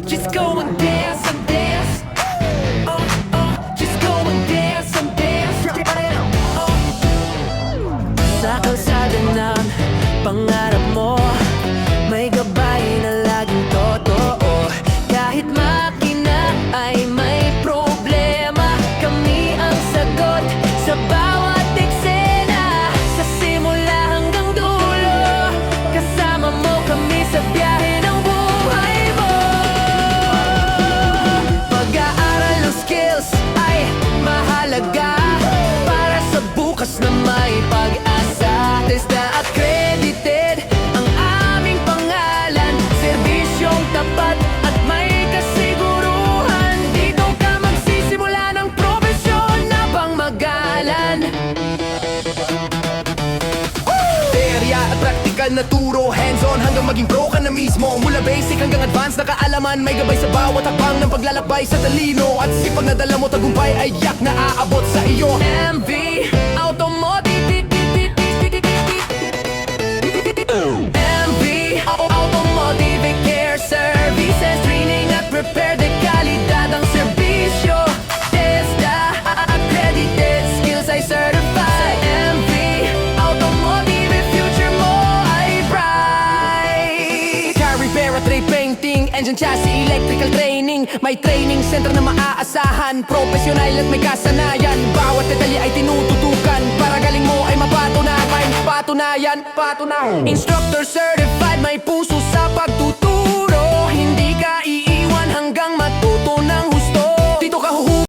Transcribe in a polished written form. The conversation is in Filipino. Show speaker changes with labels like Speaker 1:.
Speaker 1: Just go and dance and dance. Just go and dance and dance. Sa kalsada ng pangarap mo, may gabay na laging totoo. Kahit makina ay may problema, kami ang sagot sa bawat eksena. Sa simula hanggang dulo, kasama mo kami sa biyahe ng buhay mo. Pag-aaral ng skills ay mahalaga para sa bukas na may pag-asa. Testa accredited ang aming pangalan, serbisyong tapat at may kasiguruhan. Dito ka magsisimula ng profesyon na pangmagalan.
Speaker 2: Teorya at praktikal na turo, hands-on hanggang maging pro ka na mismo. Mula basic hanggang advanced na kaalaman, may gabay sa bawat hakbang ng paglalakbay sa talino. At sipag na dala mo, tagumpay ay yak na aabot sa iyo.
Speaker 1: MV Automotive, MV Automotive Care Services, training at prepare de kalidad ang serbisyo. TESDA accredited, skills ay certified. MV Automotive, future mo ay bright.
Speaker 2: Car repair at ray painting, engine chassis, electrical training. May training center na maaasahan, professional at may kasanayan. Bawat detalye ay tinututukan para galing mo ay mapatunayan. Patunayan, patunayan.
Speaker 1: Instructor certified, may